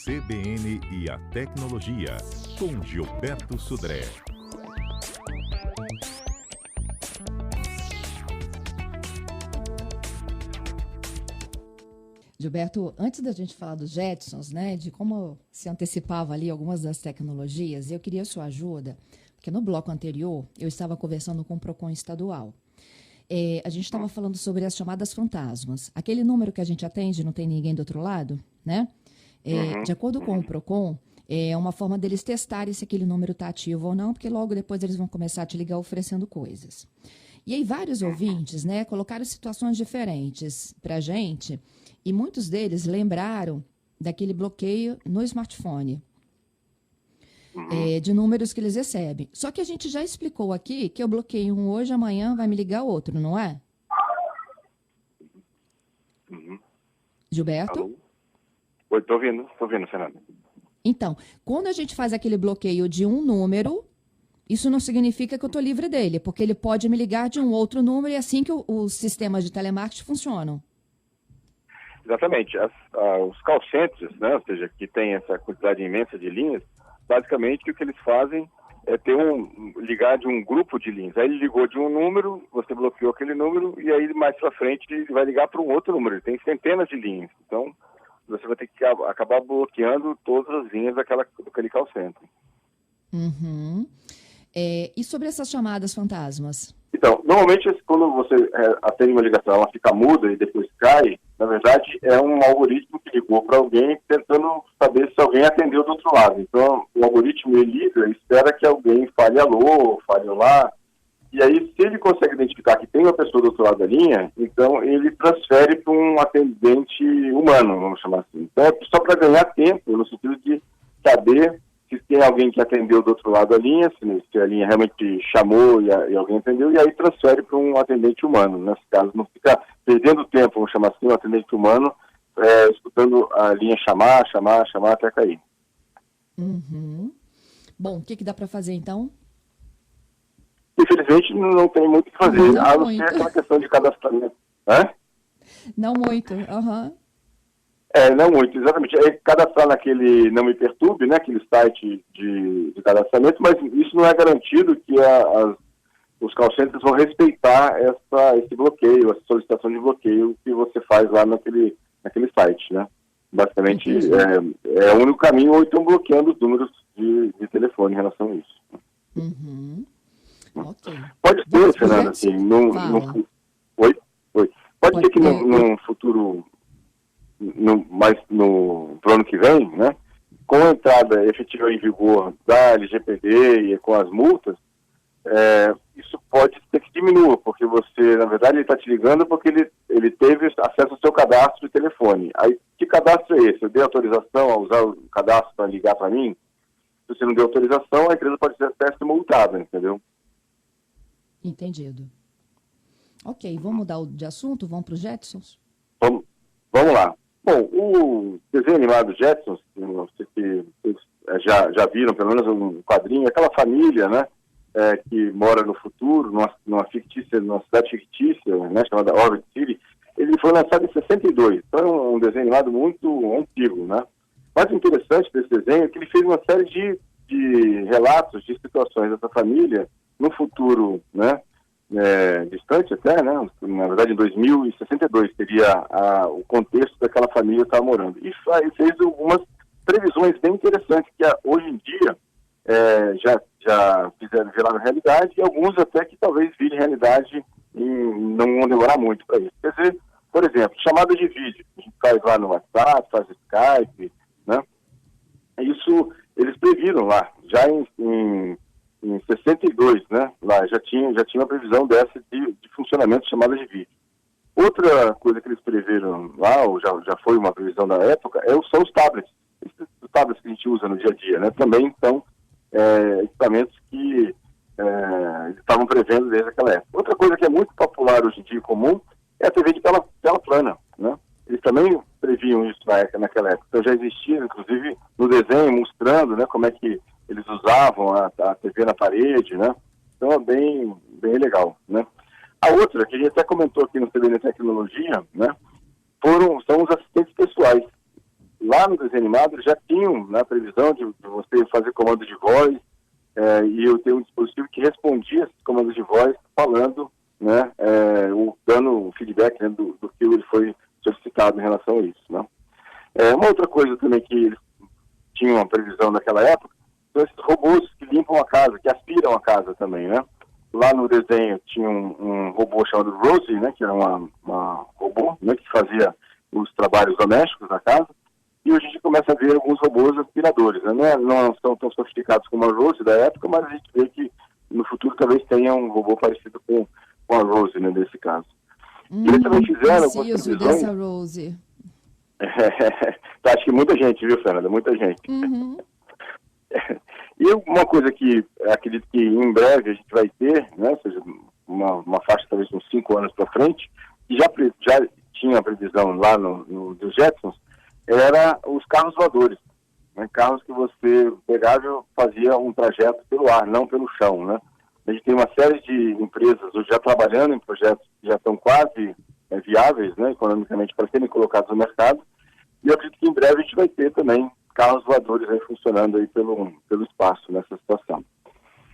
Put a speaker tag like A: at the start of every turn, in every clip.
A: CBN e a Tecnologia, com Gilberto Sudré.
B: Gilberto, antes da gente falar dos Jetsons, né, de como se antecipava ali algumas das tecnologias, eu queria a sua ajuda, porque no bloco anterior eu estava conversando com o Procon estadual. A gente estava falando sobre as chamadas fantasmas. Aquele número que a gente atende, não tem ninguém do outro lado, né? De acordo com o Procon, é uma forma deles testarem se aquele número está ativo ou não, porque logo depois eles vão começar a te ligar oferecendo coisas. E aí vários ouvintes, né, colocaram situações diferentes para a gente, e muitos deles lembraram daquele bloqueio no smartphone, de números que eles recebem. Só que a gente já explicou aqui que eu bloqueio um hoje, amanhã vai me ligar outro, não é? Gilberto?
C: Alô? Oi, tô ouvindo, Fernanda.
B: Então, quando a gente faz aquele bloqueio de um número, isso não significa que eu estou livre dele, porque ele pode me ligar de um outro número e é assim que os sistemas de telemarketing funcionam.
C: Exatamente. Os call centers, né, ou seja, que tem essa quantidade imensa de linhas, basicamente o que eles fazem é ligar de um grupo de linhas. Aí ele ligou de um número, você bloqueou aquele número, e aí mais para frente ele vai ligar para um outro número. Ele tem centenas de linhas. Então, você vai ter que acabar bloqueando todas as linhas daquele call center.
B: E sobre essas chamadas fantasmas?
C: Então, normalmente quando você atende uma ligação, ela fica muda e depois cai, na verdade é um algoritmo que ligou para alguém tentando saber se alguém atendeu do outro lado. Então, o algoritmo ele liga e espera que alguém fale alô, fale olá, e aí se ele consegue identificar que tem uma pessoa do outro lado da linha, então ele transfere para um atendente humano, vamos chamar assim. Então, é só para ganhar tempo, no sentido de saber se tem alguém que atendeu do outro lado da linha, se a linha realmente chamou e alguém atendeu, e aí transfere para um atendente humano. Nesse caso, não fica perdendo tempo, vamos chamar assim, um atendente humano, escutando a linha chamar até cair.
B: Bom, o que dá para fazer então?
C: Infelizmente, não tem muito o que fazer, a não ser aquela questão de cadastramento.
B: Não muito,
C: Não muito, exatamente. É cadastrar naquele Não Me Perturbe, né, aquele site de cadastramento, mas isso não é garantido que os call centers vão respeitar esse bloqueio, essa solicitação de bloqueio que você faz lá naquele site, né? Basicamente, é o único caminho, ou então bloqueando os números de telefone em relação a isso.
B: Okay.
C: Pode ser, Fernanda, assim, Oi? Pode ser que num futuro, mas pro ano que vem, né, com a entrada efetiva em vigor da LGPD e com as multas, isso pode ser que diminua, porque você, na verdade, ele está te ligando porque ele teve acesso ao seu cadastro de telefone. Aí, que cadastro é esse? Eu dei autorização a usar o cadastro para ligar para mim? Se você não deu autorização, a empresa pode ser até ser multada, entendeu?
B: Entendido. Ok, vamos mudar de assunto? Vamos para os Jetsons?
C: Vamos lá. Bom, o desenho animado Jetsons, vocês já viram pelo menos um quadrinho, aquela família, né, que mora no futuro, numa cidade fictícia, né, chamada Orbit City. Ele foi lançado em 62, então é um desenho animado muito antigo, né. Mas o interessante desse desenho é que ele fez uma série de relatos, de situações dessa família no futuro, né, distante até, né, na verdade em 2062 seria o contexto daquela família que estava morando. E fez algumas previsões bem interessantes que hoje em dia já viraram realidade, e alguns até que talvez virem realidade e não vão demorar muito para isso. Quer dizer, por exemplo, chamada de vídeo, a gente faz lá no WhatsApp, faz Skype, né, isso eles previram lá, já em 62, né, lá já tinha uma previsão dessa de funcionamento de chamada de vídeo. Outra coisa que eles preveram lá, ou já foi uma previsão da época, são os tablets. Os tablets que a gente usa no dia a dia, né, também são equipamentos que eles estavam prevendo desde aquela época. Outra coisa que é muito popular hoje em dia, comum, é a TV de tela plana, né. Eles também previam isso naquela época. Então já existia, inclusive, no desenho, mostrando, né, como é que eles usavam a TV na parede, né? Então é bem legal, né? A outra, que a gente até comentou aqui no CBN Tecnologia, né? São os assistentes pessoais. lá no desenho animado eles já tinham, né, a previsão de você fazer comando de voz, e eu tenho um dispositivo que respondia esses comandos de voz falando, né, dando feedback, né, do que ele foi solicitado em relação a isso, né. Uma outra coisa também que eles tinham uma previsão naquela época são esses robôs que limpam a casa, que aspiram a casa também, né. Lá no desenho tinha um robô chamado Rosie, né, que era uma robô, né, que fazia os trabalhos domésticos da casa, e hoje a gente começa a ver alguns robôs aspiradores, né, não são tão sofisticados como a Rosie da época, mas a gente vê que no futuro talvez tenha um robô parecido com a Rosie, né, nesse caso. E eles também fizeram algumas previsões...
B: dessa Rosie.
C: Acho que muita gente, viu, Fernanda? Muita gente.
B: Uhum.
C: E uma coisa que acredito que em breve a gente vai ter, né, ou seja, uma faixa talvez uns 5 anos para frente, que já tinha a previsão lá no dos Jetsons, era os carros voadores, né, carros que você pegava e fazia um trajeto pelo ar, não pelo chão, né. A gente tem uma série de empresas hoje já trabalhando em projetos que já estão quase viáveis, né, economicamente, para serem colocados no mercado, e eu acredito que em breve a gente vai ter também carros voadores aí funcionando aí pelo espaço nessa situação.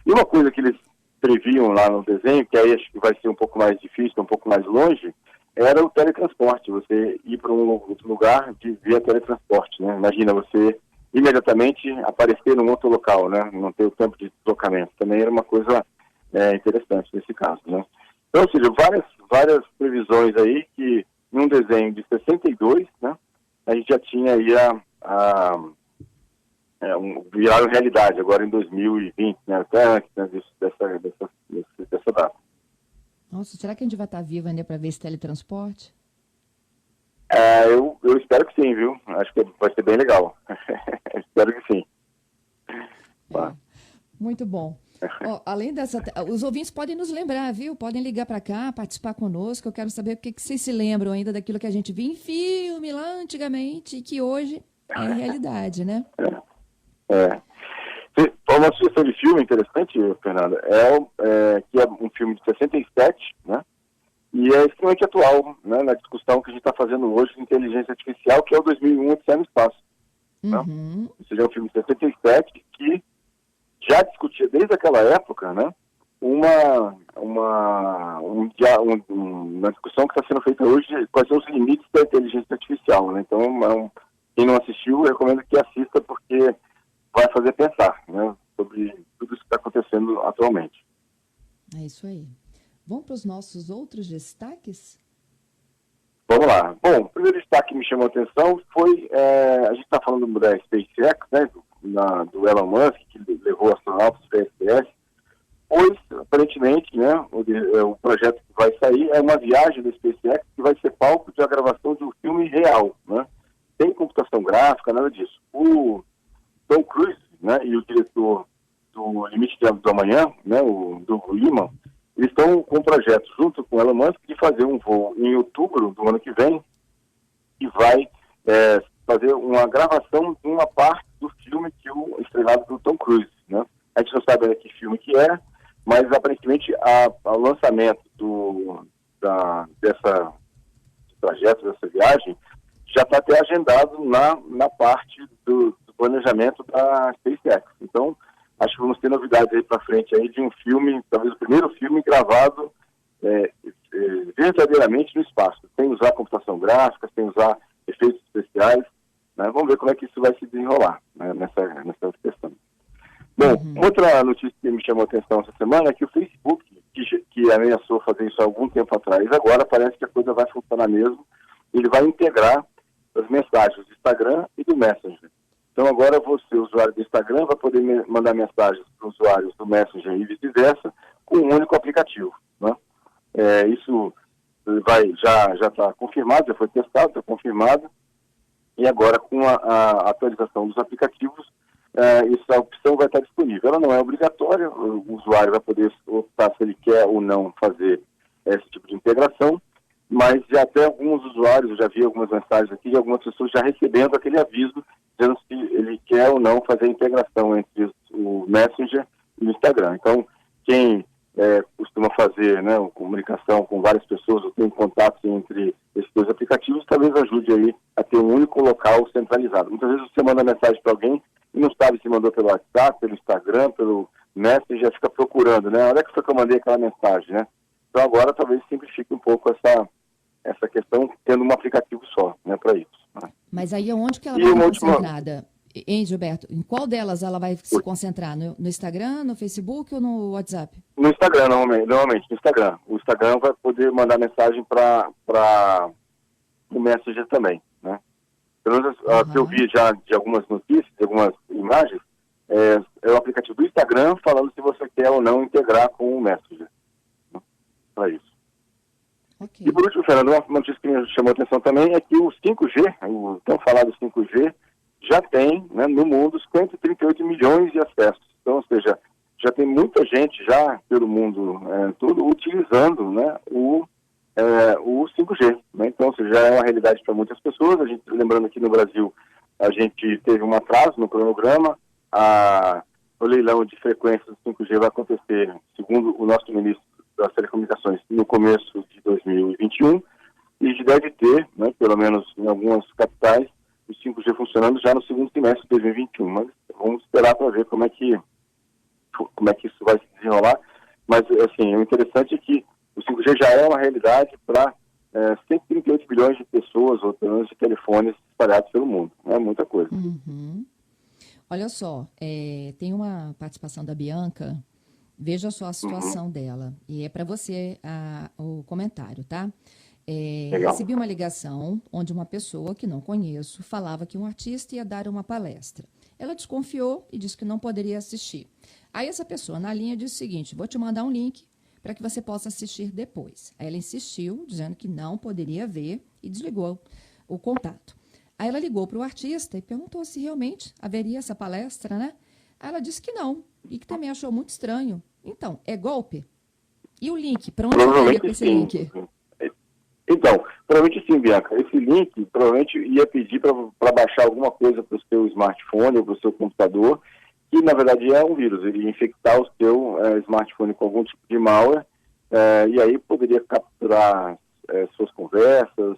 C: E uma coisa que eles previam lá no desenho, que aí acho que vai ser um pouco mais difícil, um pouco mais longe, era o teletransporte, você ir para um outro lugar via teletransporte, né? Imagina você imediatamente aparecer num outro local, né? Não ter o tempo de deslocamento. Também era uma coisa interessante nesse caso, né? Então, ou seja, várias previsões aí que em um desenho de 62, né? A gente já tinha aí viraram realidade agora em 2020, né? Até antes, né, dessa data.
B: Nossa, será que a gente vai estar vivo ainda para ver esse teletransporte?
C: Eu espero que sim, viu? Acho que vai ser bem legal. Espero que sim.
B: Muito bom. Além dessa... Os ouvintes podem nos lembrar, viu? Podem ligar para cá, participar conosco. Eu quero saber o que vocês se lembram ainda daquilo que a gente viu em filme lá antigamente e que hoje é realidade, né?
C: Uma sugestão de filme interessante, Fernanda, que é um filme de 67, né? E é extremamente atual, né, na discussão que a gente está fazendo hoje de inteligência artificial, que é o 2001 Odisseia no Espaço. Né? Ou seja, é um filme de 67 que já discutia desde aquela época, né, uma discussão que está sendo feita hoje, quais são os limites da inteligência artificial, né? Então, quem não assistiu, eu recomendo que assista, porque vai fazer pensar, né, sobre tudo isso que está acontecendo atualmente.
B: É isso aí. Vamos para os nossos outros destaques?
C: Vamos lá. Bom, o primeiro destaque que me chamou a atenção foi, a gente está falando da SpaceX, né, do Elon Musk, que levou astronautas para a ISS, pois, aparentemente, né, o projeto que vai sair é uma viagem da SpaceX que vai ser palco de a gravação de um filme real, né, sem computação gráfica, nada disso. O Tom Cruise, né, e o diretor do Limite do Amanhã, né, o Doug Liman, eles estão com um projeto junto com o Elon Musk de fazer um voo em outubro do ano que vem e vai fazer uma gravação de uma parte do filme estrelado do Tom Cruise, né? A gente não sabe ainda que filme que é, mas aparentemente o lançamento desse trajeto, dessa viagem, já está até agendado na parte do planejamento da SpaceX. Então, acho que vamos ter novidades aí para frente aí de um filme, talvez o primeiro filme gravado verdadeiramente no espaço, sem usar computação gráfica, sem usar efeitos especiais, né? Vamos ver como é que isso vai se desenrolar, né, nessa questão. Bom, outra notícia que me chamou a atenção essa semana é que o Facebook, que ameaçou fazer isso há algum tempo atrás, agora parece que a coisa vai funcionar mesmo. Ele vai integrar as mensagens do Instagram e do Messenger. Então agora você, usuário do Instagram, vai poder mandar mensagens para os usuários do Messenger e vice-versa com um único aplicativo, né? Isso já está confirmado, já foi testado, está confirmado, e agora com a atualização dos aplicativos, essa opção vai estar disponível. Ela não é obrigatória, o usuário vai poder optar se ele quer ou não fazer esse tipo de integração, mas já até alguns usuários, eu já vi algumas mensagens aqui de algumas pessoas já recebendo aquele aviso dizendo se ele quer ou não fazer a integração entre o Messenger e o Instagram. Então, quem costuma fazer, né, comunicação com várias pessoas ou tem contatos entre esses dois aplicativos, talvez ajude aí a ter um único local centralizado. Muitas vezes você manda mensagem para alguém e não sabe se mandou pelo WhatsApp, pelo Instagram, pelo Messenger, já fica procurando, né? Onde é que foi que eu mandei aquela mensagem, né? Então agora talvez simplifique um pouco essa questão, tendo um aplicativo só, né, para isso. Né?
B: Mas aí onde que ela vai estar concentrada? Hein, Gilberto? Em qual delas ela vai se concentrar? No Instagram, no Facebook ou no WhatsApp? No
C: Instagram, normalmente no Instagram. O Instagram vai poder mandar mensagem para o Messenger também, né? Pelo menos que eu vi já de algumas notícias, de algumas imagens, é o aplicativo do Instagram falando se você quer ou não integrar com o Messenger. Né? Para isso. Okay. E por último, Fernando, uma notícia que me chamou a atenção também é que o 5G, o tão falado 5G, já tem, né, no mundo 138 milhões de acessos. Então, ou seja, já tem muita gente já pelo mundo todo utilizando, né, o 5G. Né? Então, ou seja, já é uma realidade para muitas pessoas. A gente, lembrando aqui no Brasil, a gente teve um atraso no cronograma. O leilão de frequências do 5G vai acontecer, segundo o nosso ministro das Telecomunicações, no começo de 2021, e deve ter, né, pelo menos em algumas capitais, o 5G funcionando já no segundo semestre de 2021. Mas vamos esperar para ver como é que isso vai se desenrolar. Mas, assim, o interessante é que o 5G já é uma realidade para 138 bilhões de pessoas, ou pelo menos de telefones espalhados pelo mundo. É muita coisa.
B: Uhum. Olha só, tem uma participação da Bianca. Veja só a situação dela. E é para você o comentário, tá? Recebi uma ligação onde uma pessoa que não conheço falava que um artista ia dar uma palestra. Ela desconfiou e disse que não poderia assistir. Aí essa pessoa na linha disse o seguinte: vou te mandar um link para que você possa assistir depois. Aí ela insistiu, dizendo que não poderia ver e desligou o contato. Aí ela ligou para o artista e perguntou se realmente haveria essa palestra, né? Aí ela disse que não e que também achou muito estranho. Então, é golpe? E o link? Para onde eu iria com esse link?
C: Então, provavelmente sim, Bianca. Esse link provavelmente ia pedir para baixar alguma coisa para o seu smartphone ou para o seu computador, que na verdade é um vírus. Ele ia infectar o seu smartphone com algum tipo de malware, e aí poderia capturar suas conversas,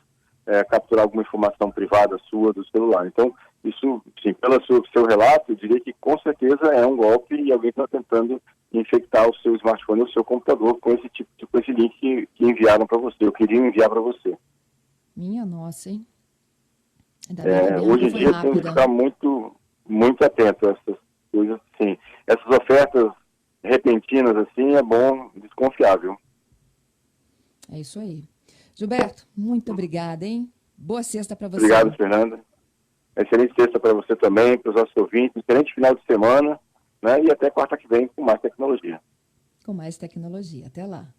C: capturar alguma informação privada sua do celular. Então, isso, sim, pelo seu relato, eu diria que com certeza é um golpe e alguém está tentando infectar o seu smartphone ou o seu computador com esse link que enviaram para você, eu queria enviar para você.
B: Minha nossa, hein?
C: Hoje em dia tem que ficar muito, muito atento a essas coisas, sim. Essas ofertas repentinas, assim, é bom desconfiar, viu?
B: É isso aí. Gilberto, muito obrigada, hein? Boa sexta para você.
C: Obrigado, Fernanda. Excelente sexta para você também, para os nossos ouvintes. Excelente final de semana, né? E até quarta que vem com mais tecnologia.
B: Com mais tecnologia. Até lá.